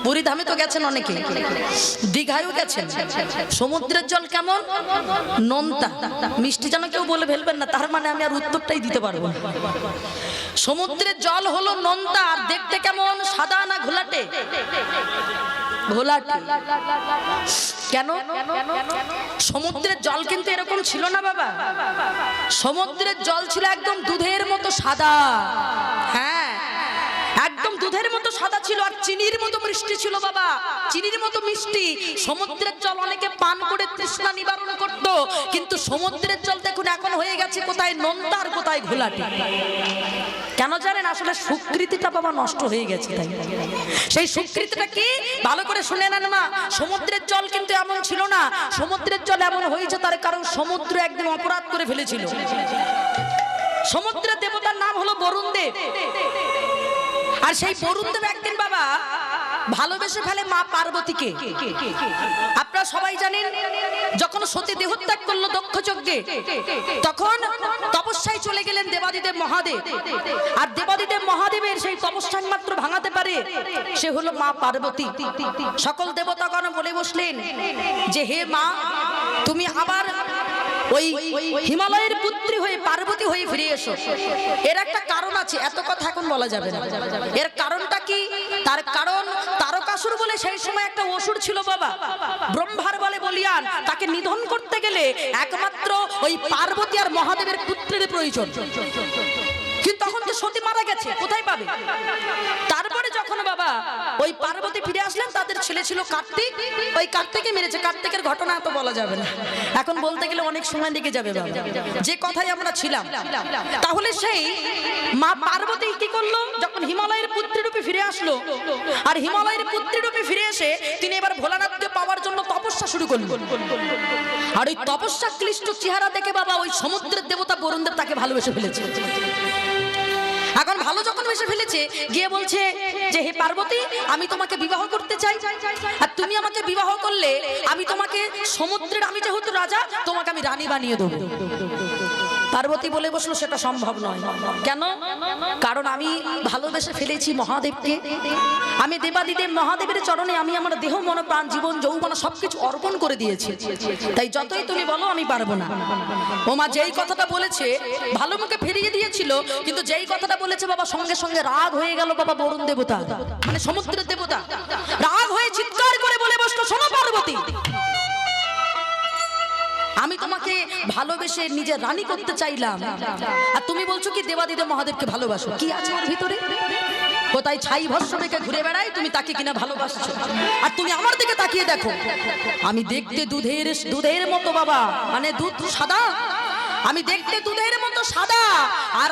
পুরী ধামে তো গেছেন অনেকে, দীঘায়ও গেছেন। সমুদ্রের জল কেমন? নোনতা মিষ্টি। যেন কেউ বলে ফেলবেন না, তার মানে আমি আর উত্তরটাই দিতে পারবো না। সমুদ্রের জল হলো নোনতা। আর দেখতে কেমন? সাদা না ঘোলাটে? ঘোলাটে। কেন? সমুদ্রের জল কিন্তু এরকম ছিল না বাবা। সমুদ্রের জল ছিল একদম দুধের মতো সাদা। হ্যাঁ, একদম দুধের মতো সাদা ছিল। আর চিনির মতো মিষ্টি ছিল বাবা, চিনির মতো মিষ্টি। সমুদ্রের জল অনেকে পান করে তৃষ্ণা নিবারণ করত, কিন্তু সমুদ্রের জল দেখুন এখন হয়ে গেছে কোথায় নোনতা আর কোথায় ঘোলাটে। কেন জানেন? আসলে সুকৃতিটা বাবা নষ্ট হয়ে গেছে। তাই সেই সুকৃতিটা কি ভালো করে শুনে নেন মা। সমুদ্রের জল কিন্তু এমন ছিল না। সমুদ্রের জল এমন হয়েছে তার কারণ সমুদ্র একদিন অপরাধ করে ফেলেছিল। সমুদ্রের দেবতার নাম হলো বরুণ দেব। আর সেই বরুণ দেব একদিন বাবা ভালোবেসে ফেলে মা পার্বতীকে। আপনারা সবাই জানেন, যখন সতী দেহত্যাগ করলো দক্ষ যজ্ঞে, তখন তপস্যায় চলে গেলেন দেবাদিদেব মহাদেব। আর দেবাদিদেব মহাদেবের সেই তপস্যা মাত্র ভাঙাতে পারে সে হলো মা পার্বতী। সকল দেবতাগণ বলে বসলেন যে হে মা, তুমি আবার ওই হিমালয়ের পুত্রী হয়ে পার্বতী হয়ে ফিরে এসো। এর একটা কারণ আছে, এত কথা এখন বলা যাবে না। এর কারণটা কি? তার কারণ তারকাসুর বলে সেই সময় একটা অসুর ছিল বাবা, ব্রহ্মার বলে বলিয়ান। তাকে নিধন করতে গেলে একমাত্র ওই পার্বতী আর মহাদেবের পুত্রের প্রয়োজন। কিন্তু তখন তো সতী মারা গেছে, কোথায় পাবে? তারপরে যখন বাবা ওই পার্বতী ফিরে আসলেন, তাদের ছেলে ছিল কার্তিক। ওই কার্তিকে মেরেছে। কার্তিকের ঘটনা তো বলা যাবে না, এখন বলতে গেলে অনেক সময় লেগে যাবে বাবা, যে কথাই আমরা ছিলাম। তাহলে সেই মা পার্বতী কি করলো? যখন হিমালয়ের পুত্রী রূপে ফিরে আসলো, আর হিমালয়ের পুত্রী রূপে ফিরে এসে তিনি এবার ভোলানাথকে পাওয়ার জন্য তপস্যা শুরু করলেন। আর ওই তপস্যা ক্লিষ্ট চেহারা দেখে বাবা ওই সমুদ্রের দেবতা বরুণ দেব তাকে ভালোবেসে ফেলেছে। এখন ভালো যখন বেসে ফেলেছে, গিয়ে বলছে যে হে পার্বতী, আমি তোমাকে বিবাহ করতে চাই। আর তুমি আমাকে বিবাহ করলে আমি তোমাকে সমুদ্রের, আমি যেহেতু রাজা, তোমাকে আমি রানী বানিয়ে দেবো। পার্বতী বলে বসলো সেটা সম্ভব নয়। কেন? কারণ আমি ভালোবেসে ফেলেছি মহাদেবকে। আমি দেবাদিদেব মহাদেবের চরণে আমি আমার দেহ মন প্রাণ জীবন যৌবন সবকিছু অর্পণ করে দিয়েছি। তাই যতই তুমি বলো আমি পারবো না। ও মা যেই কথাটা বলেছে ভালো মুখে ফিরিয়ে দিয়েছিল, কিন্তু যেই কথাটা বলেছে বাবা সঙ্গে সঙ্গে রাগ হয়ে গেল বাবা বরুণ দেবতা, মানে সমুদ্রের দেবতা। রাগ হয়ে চিৎকার করে বলে বসলো, শোনো পার্বতী, আমি তোমাকে ভালোবেসে নিজের রানী করতে চাইলাম, আর তুমি বলছো কি দেবাদিদেব মহাদেবকে ভালোবাসো। কি আছে ওর ভিতরে? কোথায় ছাই ভস্ম দেখে ঘুরে বেড়াই, তুমি তাকে কিনা ভালোবাসছো। আর তুমি আমার দিকে তাকিয়ে দেখো, আমি দেখতে দুধের মতো বাবা, মানে দুধ সাদা, আমি দেখতে দুধের মতো সাদা। আর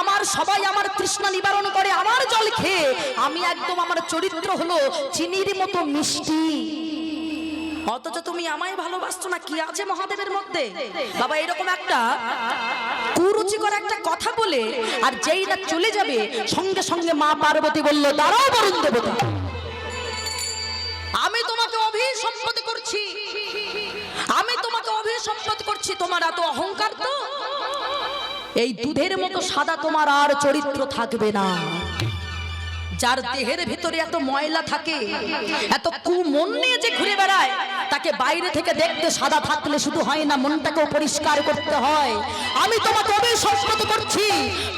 আমার সবাই আমার তৃষ্ণা নিবারণ করে আমার জল খেয়ে, আমি একদম আমার চরিত্র হলো চিনির মতো মিষ্টি। অথচ তুমি আমায় ভালোবাসছো না। কি আছে মহাদেবের মধ্যে বাবা? এরকম একটা কুরুচিকর একটা কথা বলে আর যেই না চলে যাবে, সঙ্গে সঙ্গে মা পার্বতী বলল, দাঁড়াও বরুণ দেবতা, আমি তোমাকে অভিসম্বোধ করছি, আমি তোমাকে অভিসম্বোধ করছি। তোমার এত অহংকার, তো এই দুধের মতো সাদা তোমার আর চরিত্র থাকবে না। যার দেহের ভিতরে এত ময়লা থাকে, এত কুমন নিয়ে যে ঘুরে বেড়ায়, তাকে বাইরে থেকে দেখতে সাদা থাকলে শুধু হয় না, মনটাকেও পরিষ্কার করতে হয়। আমি তোমাকে অভিসম্বোধ করছি,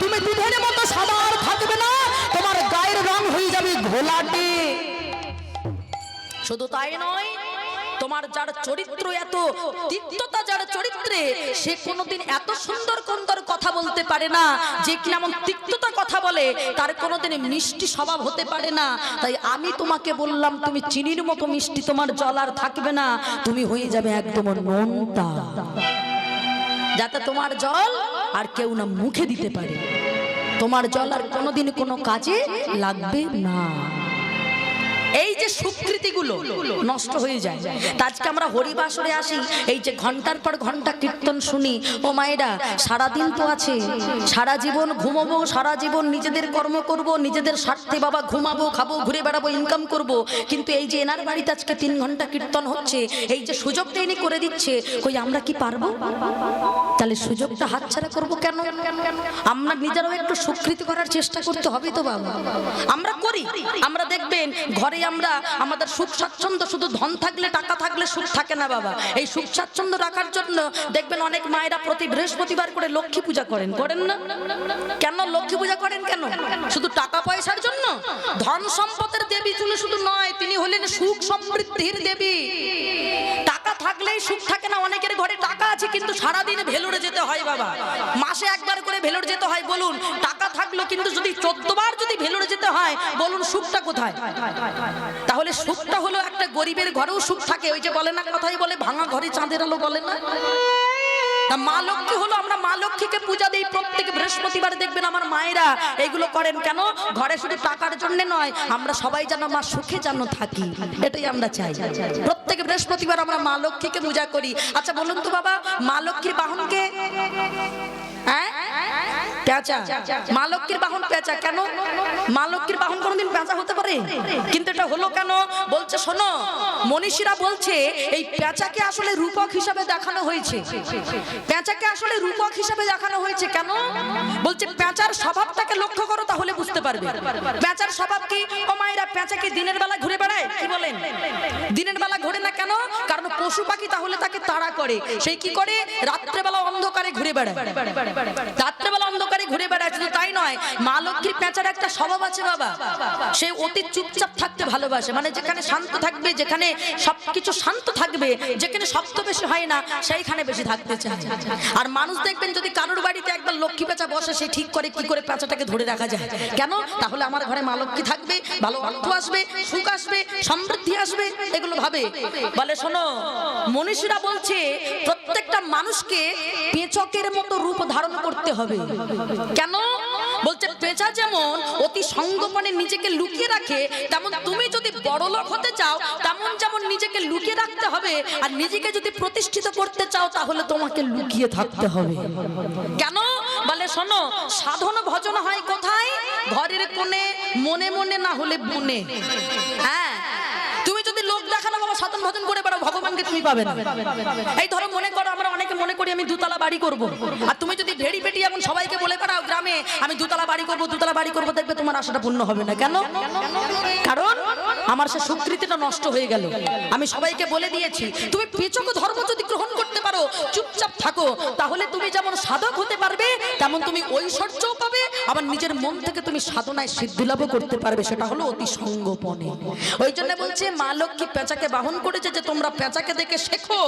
তুমি দুধের মতো সাদা আর থাকবে না, তোমার গায়ের রং হয়ে যাবে ঘোলাটে। শুধু তাই নয়, তোমার যার চরিত্র এত তিক্ততা, যার চরিত্রে সে কোনোদিন এত সুন্দর সুন্দর কথা বলতে পারে না, যে কিনা এমন তিক্ততা কথা বলে তার কোনোদিন মিষ্টি স্বভাব হতে পারে না। তাই আমি তোমাকে বললাম, তুমি চিনির মতো মিষ্টি, তোমার জল আর থাকবে না, তুমি হয়ে যাবে একদম নোনতা, যাতে তোমার জল আর কেউ না মুখে দিতে পারে, তোমার জল আর কোনোদিন কোনো কাজে লাগবে না। এই যে সুকৃতিগুলো নষ্ট হয়ে যায়। আজকে আমরা হরিবাসরে আসি, এই যে ঘন্টার পর ঘন্টা কীর্তন শুনি, ও মায়েরা সারাদিন তো আছে, সারা জীবন ঘুমাবো, সারা জীবন নিজেদের কর্ম করব, নিজেদের স্বার্থে বাবা ঘুমাবো, খাবো, ঘুরে বেড়াবো, ইনকাম করব। কিন্তু এই যে এনার বাড়িতে আজকে 3 ঘন্টা কীর্তন হচ্ছে, এই যে সুযোগটা ইনি করে দিচ্ছে, কই আমরা কি পারবো? তাহলে সুযোগটা হাতছাড়া করবো কেন? আমরা নিজেরাও একটু সুকৃতি করার চেষ্টা করতে হবে তো বাবা। আমরা করি, আমরা দেখবেন ঘরে আমরা আমাদের সুখ স্বাচ্ছন্দ্য, শুধু ধন থাকলে টাকা থাকলে সুখ থাকে না বাবা। এই সুখ স্বাচ্ছন্দ্য রাখার জন্য দেখবেন অনেক মায়েরা প্রতি বৃহস্পতিবার করে লক্ষ্মী পূজা করেন না? কেন লক্ষ্মী পূজা করেন? কেন? শুধু টাকা পয়সার জন্য? ধন সম্পদের দেবী শুধু নয়, তিনি হলেন সুখ সমৃদ্ধির দেবী। টাকা থাকলেই সুখ থাকে না। অনেকের ঘরে টাকা আছে কিন্তু সারাদিন ভেলোরে যেতে হয় বাবা, মাসে একবার করে ভেলোর যেতে হয়। বলুন, টাকা থাকলো কিন্তু যদি 14 বার যদি ভেলোরে যেতে হয়, বলুন সুখটা কোথায়? তাহলে সুখটা হলো একটা গরিবের ঘরেও সুখ থাকে। ওই যে বলে না, কথাই বলে ভাঙা ঘরে চাঁদের আলো, বলে না? মা লক্ষ্মী হলো, আমরা মা লক্ষ্মীকে পূজা দিই প্রত্যেক বৃহস্পতিবার। দেখবেন আমার মায়েরা এইগুলো করেন কেন? ঘরে শুধু টাকার জন্য নয়, আমরা সবাই যেন মা সুখে যেন থাকি, এটাই আমরা চাই। প্রত্যেক বৃহস্পতিবার আমরা মা লক্ষ্মীকে পূজা করি। আচ্ছা বলুন তো বাবা, মা লক্ষ্মীর বাহনকে? হ্যাঁ, পেঁচা। মা লক্ষ্মীর বাহন পেঁচা। কেন? মা লক্ষ্মীর বাহন কোনোদিন পেঁচা হতে পারে? কিন্তু এটা হলো কেন? বলছে শোনো, মনীষীরা বলছে এই পেঁচাকে আসলে রূপক হিসাবে দেখানো হয়েছে। পেঁচাকে আসলে রূপক হিসাবে দেখানো হয়েছে কেন? বলছে পেঁচার স্বভাবটাকে লক্ষ্য করো, তাহলে বুঝতে পারবে। পেঁচার স্বভাব কি? ও মায়েরা, পেঁচাকে দিনের বেলা ঘুরে বেড়ায়? কি বলেন? দিনের বেলা ঘুরে না কেন? কারণ পশু পাখি তাহলে তাকে তাড়া করে। সেই কি করে? রাত্রেবেলা অন্ধকারে ঘুরে বেড়ায়। রাত্রেবেলা অন্ধকারে ঘুরে বেড়ায়। শুধু তাই নয়, মা লক্ষ্মীর পেঁচার একটা স্বভাব আছে বাবা, সে অতি চুপচাপ থাকতে ভালোবাসে। মানে যেখানে শান্ত থাকবে, যেখানে সবকিছু শান্ত থাকবে, যেখানে শব্দ বেশি হয় না, সেইখানে বেশি থাকতে চায়। আর মানুষ দেখবেন যদি কারোর বাড়িতে একবার লক্ষ্মী পেঁচা বসে, সে ঠিক করে কি করে পেঁচাটাকে ধরে রাখা যায়। কেন? তাহলে আমার ঘরে মা লক্ষ্মী থাকবে, ভালো অর্থ আসবে, সুখ আসবে, সমৃদ্ধি আসবে, এগুলো ভাবে। বলে শোনো, মনীষীরা বলছে প্রত্যেকটা মানুষকে পেঁচকের মতো রূপ ধারণ করতে হবে। কেন? বলছে পেঁচা যেমন অতি সংগোপনে নিজেকে লুকিয়ে রাখে, তেমন তুমি যদি বড় লোক হতে চাও, তেমন যেমন নিজেকে লুকিয়ে রাখতে হবে। আর নিজেকে যদি প্রতিষ্ঠিত করতে চাও, তাহলে তোমাকে লুকিয়ে থাকতে হবে। কেন? বলে শোনো, সাধন ভজন হয় কোথায়? ঘরের কোণে, মনে মনে, না হলে বনে। হ্যাঁ, তুমি যদি লোক দেখানো বাবা সাধন ভজন করে বেড়াও, ভগবানকে তুমি পাবে না। এই ধরো মনে করো, আমরা অনেকে মনে করি আমি দুতলা বাড়ি করব। আর তুমি যদি ভেড়ি পেটি এমন সবাইকে বলে বেড়াও গ্রামে আমি দুতলা বাড়ি করব, দুতলা বাড়ি করব, দেখবে তোমার আশাটা পূর্ণ হবে না। কেন? কারণ আমার সে সুকৃতিটা নষ্ট হয়ে গেল। আমি সবাইকে বলে দিয়েছি, তুমি পেঁচক ধর্ম যদি গ্রহণ করতে পারো, চুপচাপ থাকো, তাহলে তুমি যেমন সাধক হতে পারবে, তেমন তুমি ঐশ্বর্যও পাবে। আবার নিজের মন থেকে তুমি সাধনায় সিদ্ধি লাভও করতে পারবে। সেটা হলো অতি সঙ্গোপনে। ওই জন্য বলছে মা লক্ষ্মী পেঁচাকে বাহন করেছে, যে তোমরা পেঁচাকে দেখে শেখো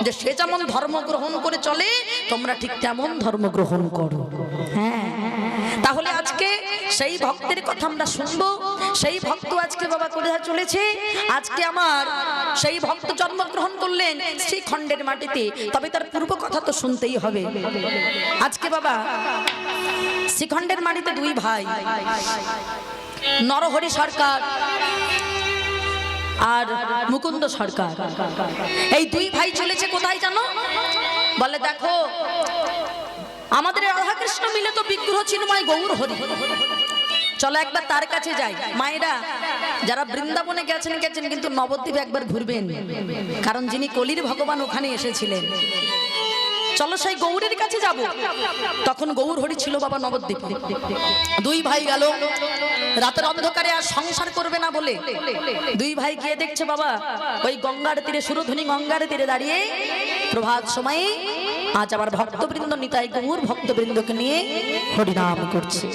যে সে যেমন ধর্ম গ্রহণ করে চলে, তোমরা ঠিক তেমন ধর্ম গ্রহণ করো। হ্যাঁ, তাহলে আজকে সেই ভক্তের কথা আমরা শুনবো। সেই ভক্ত আজকে বাবা করে চলেছে। আজকে আমার সেই ভক্ত জন্মগ্রহণ করলেন শ্রীখণ্ডের মাটিতে, তবে তার পূর্ব কথা তো শুনতেই হবে। আজকে বাবা শ্রীখণ্ডের মাটিতে দুই ভাই, নরহরি সরকার আর মুকুন্দ সরকার, এই দুই ভাই চলেছে কোথায় জানো? বলে দেখো, আমাদের রাধাকৃষ্ণ মিলে তো বিগ্রহ চিন্ময় গৌর হরি, চলো একবার তার কাছে যাই। মায়েরা যারা বৃন্দাবনে গেছেন কিন্তু নবদ্বীপে একবার ঘুরবেন, কারণ যিনি কলির ভগবান ওখানে এসেছিলেন। চলো সেই গৌরের কাছে যাব। তখন গৌর হরি ছিল বাবা নবদ্বীপে। দুই ভাই গেল রাতের অন্ধকারে, আর সংসার করবে না বলে দুই ভাই গিয়ে দেখছে বাবা ওই গঙ্গার তীরে, সুরধনী গঙ্গার তীরে দাঁড়িয়ে প্রভাত সময়ে আজ আমার ভক্তবৃন্দ নিতাই গৌর ভক্তবৃন্দকে নিয়ে হরিনাম করছে।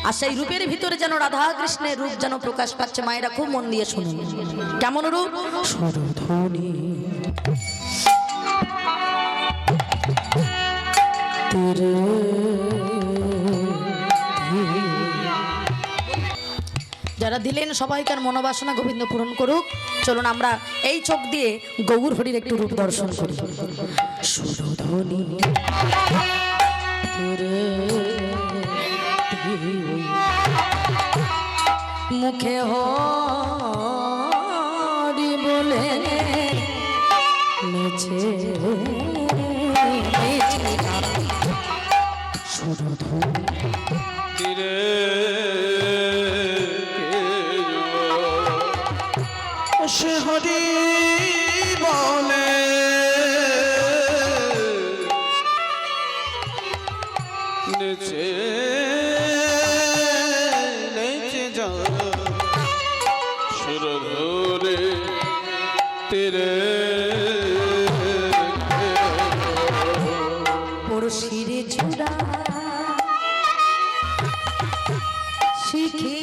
আর সেই রূপের ভিতরে যেন রাধা কৃষ্ণের রূপ যেন প্রকাশ পাচ্ছে। মায়েরা খুব মন দিয়ে শুনুন, কেমন রূপ? সুরধনী যারা দিলেন সবাইকার মনোবাসনা গোবিন্দ পূরণ করুক। চলুন আমরা এই চোখ দিয়ে গৌর হরির একটু রূপ দর্শন করি। সুরধনী মুখে হরি বলে নেচে সে হরি বলে নেচে নেচে যা সুর শিরে চূড়া শিখি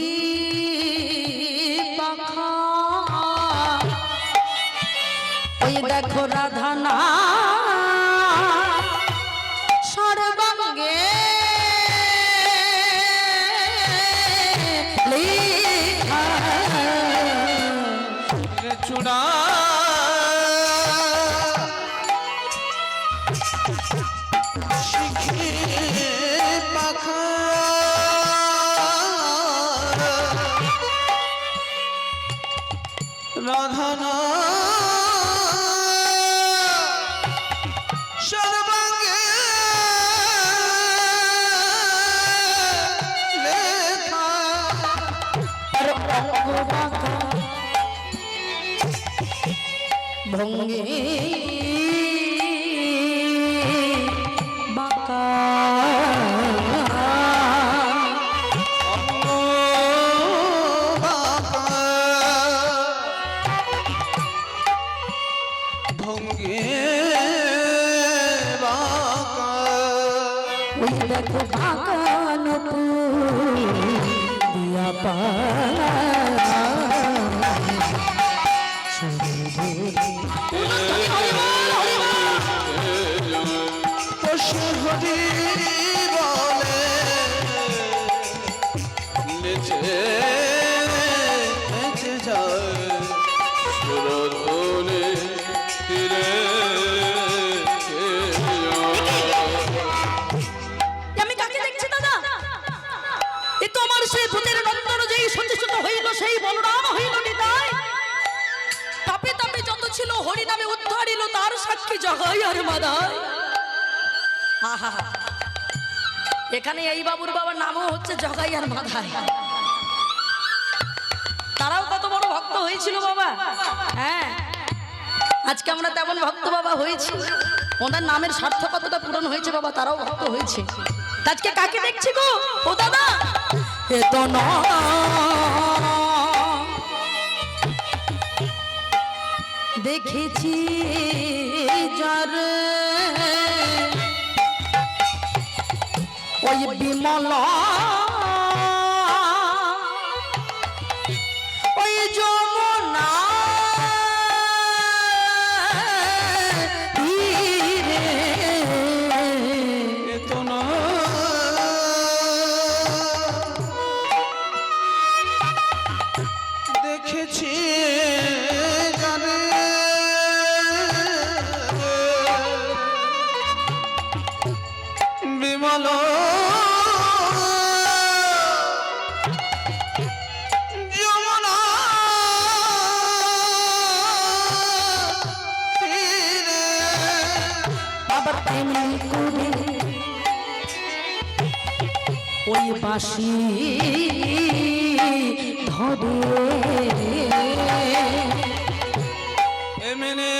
পাখা ওই দেখো রাধা না সর্বাঙ্গে লেখা চূড়া শিখে পাখা রাধানা সর্বাঙ্গে লেখা ভঙ্গে বাঁকা ভঙ্গে বাঁকা ওই দেখো বাঁকানো দিয়া পা হরি বলে নেচে নেচে যায় সুরধুনি তীরে আমি কাকে দেখছি দাদা? এ তো আমার সেই ভূতের নন্দন যেই সচেতন হইল সেই বলরাম হইল নিতাই। তাপে তাপে যত ছিল হরি নামে উদ্ধারিল তার সাক্ষী জগাই আর মাদাই। আহা, এখানে এই বাবুর বাবার নামও হচ্ছে জগাই আর মাদাই। তারাও কত বড় ভক্ত হয়েছিল বাবা। হ্যাঁ, আজকে আমরা তেমন ভক্ত বাবা হয়েছি, ওনার নামের সার্থকতাটা পূরণ হয়েছে বাবা, তারাও ভক্ত হয়েছে। আজকে কাকে দেখছি গো ও দাদা? এ তো দেখেছি যার ওই বিমলা ওই যমুনা তীরে তো না দেখেছি জানে বিমল যমুনা তীরে আবার তেমনি করে ওই বাঁশি ধরে এমনে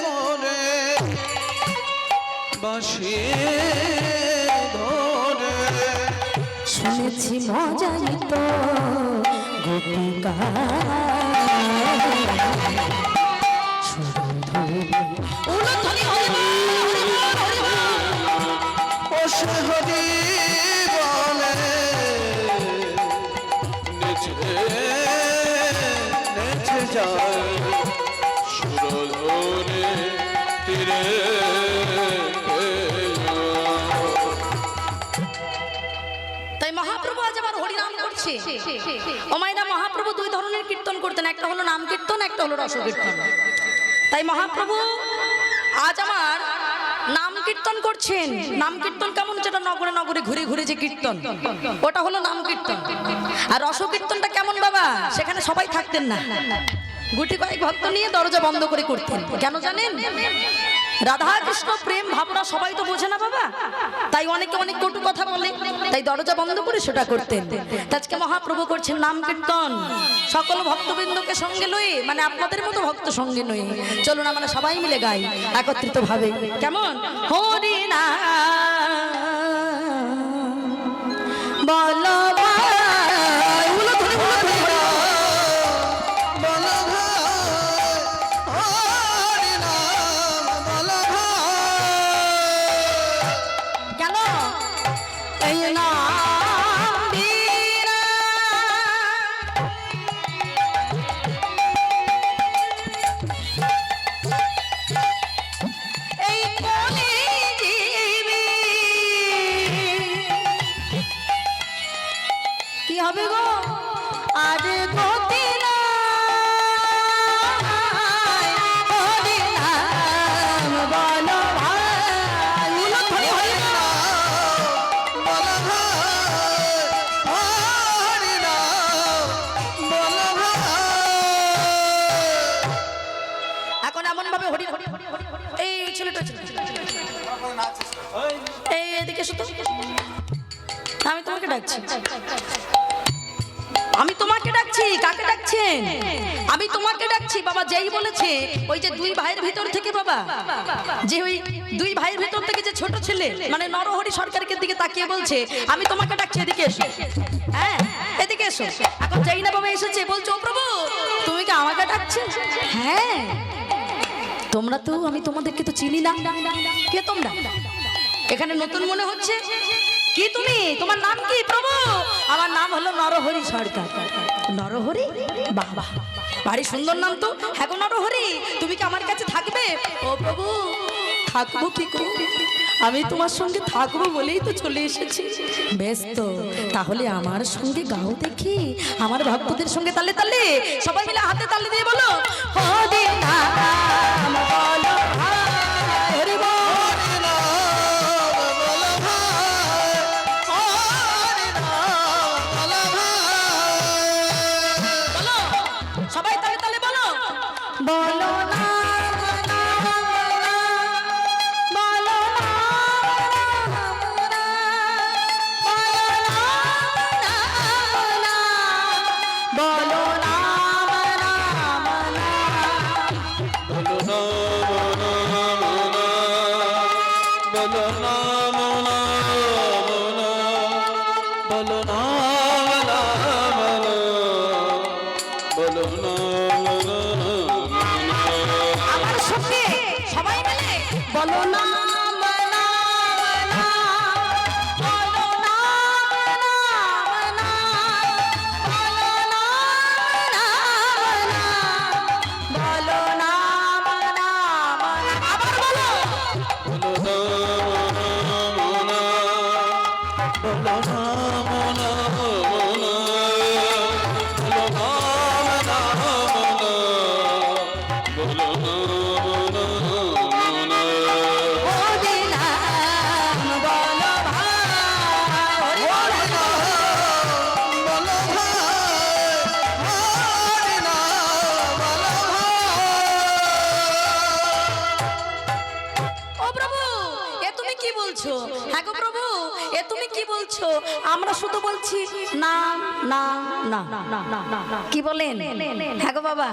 করে বাঁশি ধরে শুনেছি মজাই তো গোপিকা বসে হরি বলে নেচে নেচে যায় সুরধুনি তীরে তাই মহাপ্রভু আজ আবার হরিনাম করছে। ওমাইনা মহাপ্রভু দুই ধরনের কীর্তন করতেন, একটা হলো নাম কীর্তন, একটা হলো রসকীর্তন। তাই মহাপ্রভু আজ আমার নাম কীর্তন করছেন। নাম কীর্তন কেমন? যেটা নগরে নগরে ঘুরে ঘুরে যে কীর্তন, ওটা হলো নাম কীর্তন। আর রসকীর্তনটা কেমন বাবা? সেখানে সবাই থাকতেন না, গুটি কয়েক ভক্ত নিয়ে দরজা বন্ধ করে করতেন। কেন জানেন? রাধা কৃষ্ণ প্রেম ভাবনা সবাই তো বোঝে না বাবা, তাই অনেকে অনেক কটু কথা বলে, তাই দরজা বন্ধ করে সেটা করতেন। আজকে মহাপ্রভু করছেন নাম কীর্তন সকল ভক্তবৃন্দকে সঙ্গে লয়ে, মানে আপনাদের মতো ভক্ত সঙ্গে নয়ে। চলুন আমরা সবাই মিলে গাই একত্রিত ভাবে। কেমন? হরি না বলো ভাই, বলো ধরে বলো ধরে বলো ভাই হরি নাম বলো ভাই এদিকে এসো তো। আমি তোমাকে ডাকছি, আমি তোমাকে ডাকছি। কাকে ডাকছেন? আমি তোমাকে ডাকছি বাবা। যেই বলেছে ওই যে দুই ভাইয়ের ভিতর থেকে বাবা, যে ওই দুই ভাইয়ের ভিতর থেকে যে ছোট ছেলে মানে নরহরি সরকারকে দিকে তাকিয়ে বলছে আমি তোমাকে ডাকছি, এদিকে এসো। হ্যাঁ এদিকে এসো। এখন যেই না বাবা এসেছে বলছো ও প্রভু তুমি কি আমাকে ডাকছো? হ্যাঁ তোমরা তো, আমি তোমাদেরকে তো চিনি না। কে তোমরা? এখানে নতুন মনে হচ্ছে। কি তুমি? তোমার নাম কি প্রভু? আমার নাম হলো নরহরি সরকার। নরহরি? বাহ বাহ, ভারী সুন্দর নাম তো। হ্যাঁ গো নরহরি, তুমি কি আমার কাছে থাকবে? ও প্রভু থাকবো কি গো, আমি তোমার সঙ্গে থাকবো বলেই তো চলে এসেছি। বেশ তো, তাহলে আমার সঙ্গে গাও দেখি, আমার ভক্তদের সঙ্গে তালে তালে। সবাই মিলে হাতে তালে দিয়ে বলো হরি নাম বলো ভাই, হরি বল। বলো সবাই তালে তালে বলো, বলো না আমার সঙ্গে সবাই মিলে বলো না আমরা শুধু বলছি না না না না, কি বলেন? হ্যাঁ গো বাবা,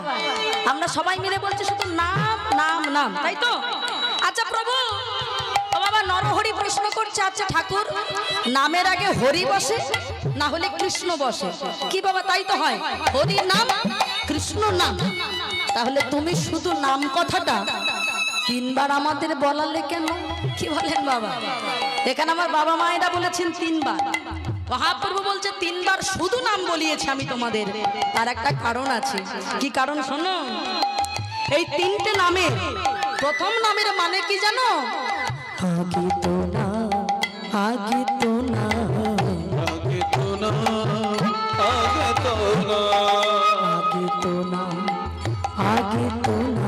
আমরা সবাই মিলে বলছি শুধু নাম নাম নাম, তাই তো? আচ্ছা প্রভু, ও বাবা নরহরি প্রশ্ন করছে, আচ্ছা ঠাকুর নামের আগে হরি বসে না হলে কৃষ্ণ বসে? কি বাবা তাই তো হয়, হরি নাম কৃষ্ণ নাম। তাহলে তুমি শুধু নাম কথাটা তিনবার আমাদের বলালে কেন? কি বলেন বাবা? এখানে আমার বাবা মায়েরা বলেছেন তিনবার, মহাপ্রভু বলছে তিনবার শুধু নাম বলিয়েছে আমি তোমাদের। তার একটা কারণ আছে। কি কারণ শোনো। এই তিনটে নামে প্রথম নামের মানে কি জানো? আগে তো না, আগে তো না, আগে তো না, আগে তো না, আগে তো না, আগে তো না,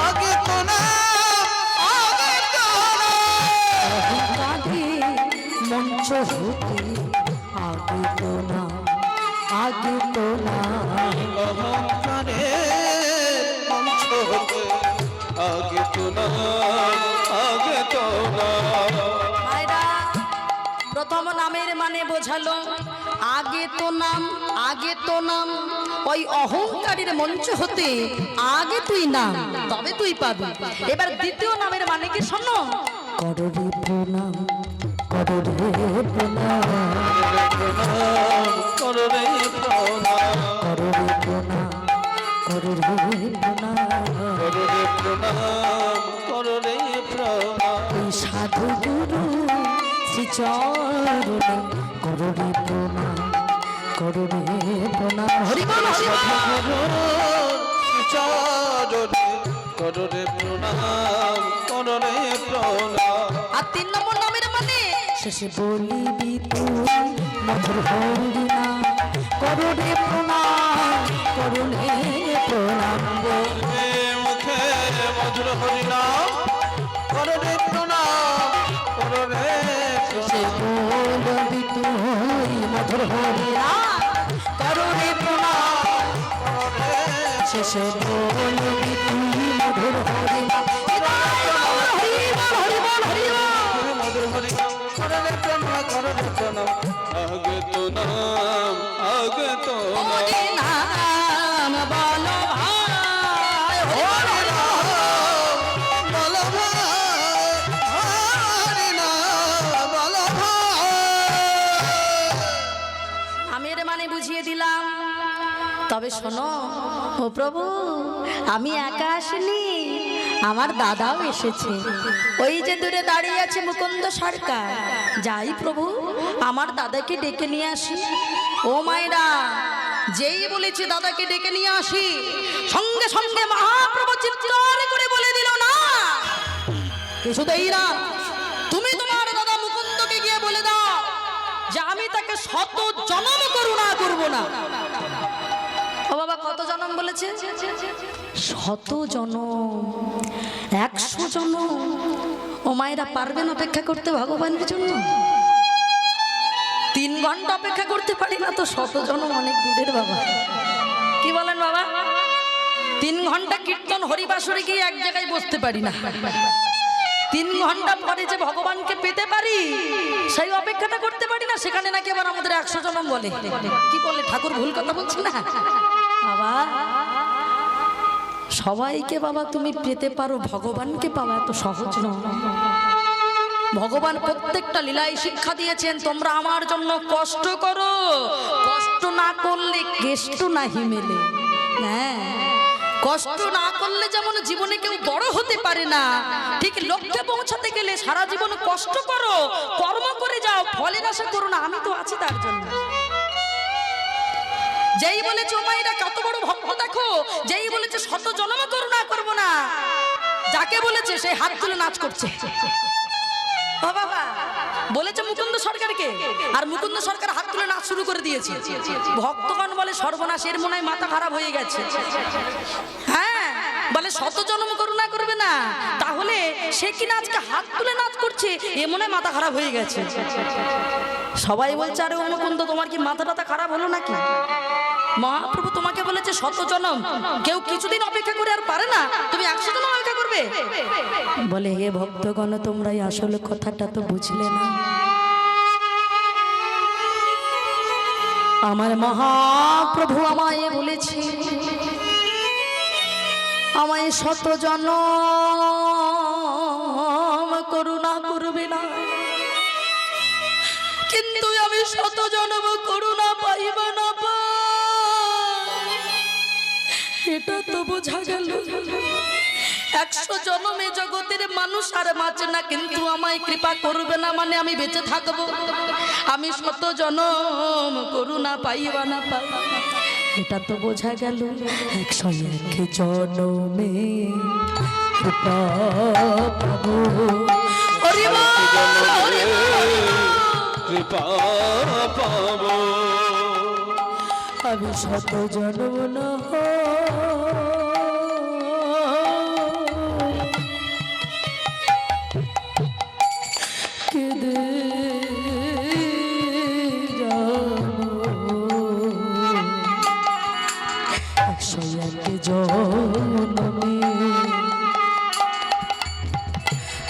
আগে তো না, আগে তো না, কাঁধে মঞ্চ হতে আগে তো না, আগে তো না, অহংকারে মঞ্চ হতে আগে তো না, আগে তো না। মায়েরা প্রথম নামের মানে বোঝালো আগে তো নাম, আগে তো নাম। ওই অহংকারের মঞ্চ হতে আগে তুই নাম, তবে তুই পাবি। এবার দ্বিতীয় নামের মানে কি শোনো। কররে প্রণাম, কররে প্রণাম, কররে প্রণাম, কররে প্রণাম, কররে প্রণাম, কররে প্রণাম, কররে প্রণাম। এই সাধু গুরু শ্রীচরণে কররে প্রণাম, কররে প্রণাম। হরি বল, হরি বল। চরণে কররে প্রণাম, কররে প্রণাম। আর তিন নম্বর নামের মানে শেষে বলিবি তুই মধুর হরি নাম, কররে প্রণাম, করুণে প্রণাম। মুখে মুখে মধুর হরি নাম, কররে প্রণাম, কররে সে প্রণাম। বলবি তুই মধুর হরি নাম, করুণে প্রণাম। শেষে বলবি তুই মধুর হরি নাম। হরি বল, হরি বল, হরি বল, হরি বল। মধুর হরি নাম। করো রে প্রণাম আগে তো নাম আগে তো নাম হরি নাম বলো ভাই হরি নাম বলো ভাই হরি নাম বলো ভাই আমি এর মানে বুঝিয়ে দিলাম। তবে শোনো ও প্রভু, আমি একা আসিনি, আমার দাদাও এসেছে। ওই যে দূরে দাঁড়িয়ে আছে মুকুন্দ সরকার। যাই প্রভু, আমার দাদাকে ডেকে নিয়ে আসি। ও মায়েরা, যেই বলেছি দাদাকে ডেকে নিয়ে আসি, সঙ্গে সঙ্গে মহাপ্রভু চিৎকার করে বলে দিল, না কিছুতেই না। তুমি তোমার দাদা মুকুন্দকে গিয়ে বলে দাও যে আমি তাকে শত জনম করুণা করব না। ও বাবা, কত জনম বলেছে? শত জনম, 100 জনম। ও মায়েরা, পারবেন অপেক্ষা করতে ভগবানের জন্য? 3 ঘন্টা অপেক্ষা করতে পারি না তো 100 জনম অনেক দূরের বাবা। কি বলেন বাবা? 3 ঘন্টা কীর্তন হরিবাসরে গিয়ে এক জায়গায় বসতে পারি না। 3 ঘন্টা পরে যে ভগবানকে পেতে পারি সেই অপেক্ষাটা করতে পারি না। সেখানে নাকি আবার আমাদের 100 জনম বলে। কি বলে ঠাকুর? ভুল কথা বলছে না বাবা? সবাইকে বাবা তুমি পেতে পারো, ভগবানকে পাওয়া এত সহজ নয়। ভগবান প্রত্যেকটা লীলায় শিক্ষা দিয়েছেন, তোমরা আমার জন্য কষ্ট করো, কষ্ট না করলে কেষ্ট নাহি মেলে। হ্যাঁ, কষ্ট না করলে যেমন জীবনে কেউ বড় হতে পারে না, ঠিক লক্ষ্যে পৌঁছাতে গেলে সারা জীবন কষ্ট করো, কর্ম করে যাও, ফলের আশা করো না। আমি তো আছি তার জন্য। যেই বলেছে ও মায়েরা কত বড় ভক্ত দেখো, যেই বলেছে শত জন্ম করুণা করব না, যাকে বলেছে সেই হাত তুলে নাচ করছে। ও বাবা, বলেছে মুকুন্দ সরকারকে, আর মুকুন্দ সরকার হাত তুলে নাচ শুরু করে দিয়েছে। ভক্তগণ বলে সর্বনাশ, এর মনে হয় মাথা খারাপ হয়ে গেছে। হ্যাঁ, বলে শত জন্ম করুণা করবে না, তাহলে সে কিনা আজকে হাত তুলে নাচ করছে, এ মনে হয় মাথা খারাপ হয়ে গেছে। সবাই বলছে, আরে ও মুকুন্দ, তোমার কি মাথা টাথা খারাপ হলো নাকি? মহাপ্রভু তোমাকে বলেছে শত জনম, কেউ কিছুদিন অপেক্ষা করে আর পারে না, তুমি 100 জনম অপেক্ষা করবে? বলে, হে ভক্তগণ, তোমরা এই আসল কথাটা তো বুঝলে না। আমার মহাপ্রভু আমায় বলেছে আমায় শত জনম করুণা করবে না, কিন্তু আমি শত জনম করুণা পাইব না। এটা তো বোঝা গেল 100 জনমে জগতের মানুষ আর বাঁচে না, কিন্তু আমায় কৃপা করবে না মানে আমি বেঁচে থাকবো, আমি শত জনম করুণা পাইব না। এটা তো বোঝা গেল 101 জনমে কৃপা পাবো। হরি বল, হরি বল, কৃপা পাবো। আমি শত জনম না কেঁদে যাব 101 জনমে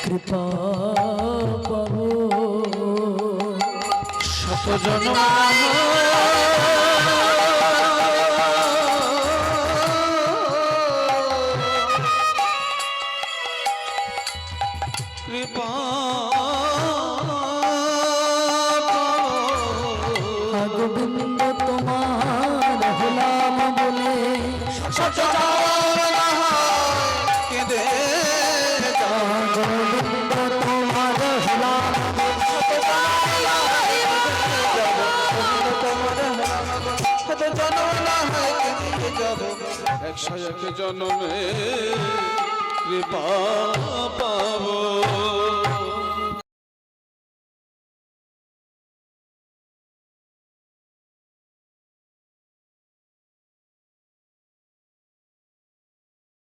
কৃপা পাবো। শত জনম কৃপা গোবিন্দ তোমার হলাম বলে শত কেঁদে গোবিন্দ তোমার হলাম শত জনম না হয় কেঁদে যাব 101 জনমে কৃপা পাবো।